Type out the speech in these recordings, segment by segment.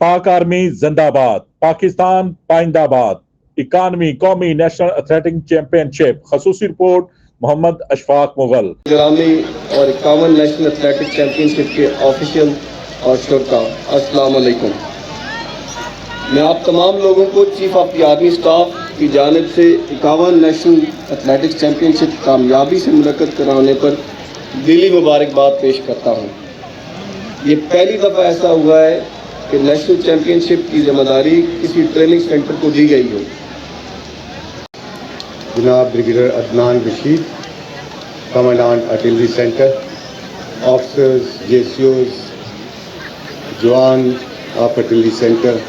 पाक आर्मी जिंदाबाद, पाकिस्तान पाइंदाबाद। 91वीं कौमी नेशनल एथलेटिक चैंपियनशिप। खसूसी रिपोर्ट मोहम्मद अशफाक मुगल। ग्रामी और 51 नेशनल एथलेटिक चैंपियनशिप के ऑफिशियल और शुरका, अस्सलाम वालेकुम। मैं आप तमाम लोगों को chief of the army staff की जानिब से 51 नेशनल एथलेटिक्स चैंपियनशिप कामयाबी से मुनक्कद कराने पर दिली मुबारकबाद पेश करता हूँ। ये पहली दफ़ा ऐसा हुआ है कि नेशनल चैंपियनशिप की जिम्मेदारी किसी ट्रेनिंग सेंटर को दी गई हो। जनाब brigadier Adnan Bashir, commandant artillery centre, officers, जेसीओज, जवान ऑफ आर्टिलरी सेंटर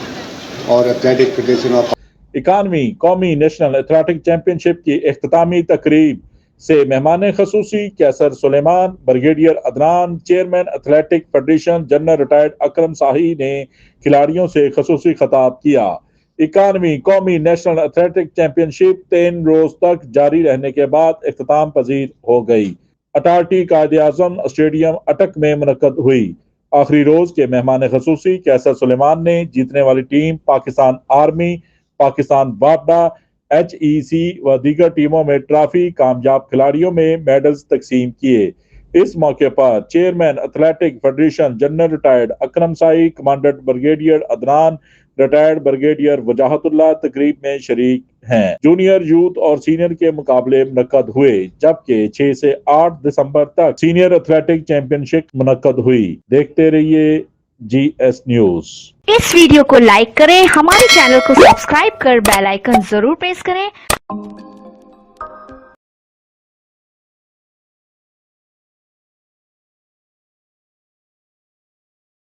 और एथलेटिक फेडरेशन ऑफ 91वीं कौमी नेशनल एथलेटिक चैंपियनशिप की इख्तितामी तकरीब से मेहमान खसूसी Qaiser Suleman, brigadier Adnan, chairman athletic federation general retired Akram Shahi ने खिलाड़ियों से खसूसी खिताब किया। 91वीं कौमी नेशनल एथलेटिक चैंपियनशिप 3 रोज तक जारी रहने के बाद इख्तिताम पजीर हो गई। अथॉरिटी कायद-ए-आज़म स्टेडियम अटक में मुनक्कद हुई। आखिरी रोज के मेहमान खसूसी कैसर सुलेमान ने जीतने वाली टीम पाकिस्तान आर्मी, पाकिस्तान वापडा, HEC व दीगर टीमों में ट्रॉफी, कामयाब खिलाड़ियों में मेडल्स तकसीम किए। इस मौके पर chairman athletic federation general retired Akram Shahi, commandant brigadier Adnan, retired brigadier Wajahatullah तकरीब में शरीक हैं। जूनियर, यूथ और सीनियर के मुकाबले मुनक्कद हुए, जबकि 6 से 8 दिसंबर तक सीनियर एथलेटिक चैंपियनशिप मुनक्कद हुई। देखते रहिए GS न्यूज। इस वीडियो को लाइक करें, हमारे चैनल को सब्सक्राइब कर बेल आइकन जरूर प्रेस करें।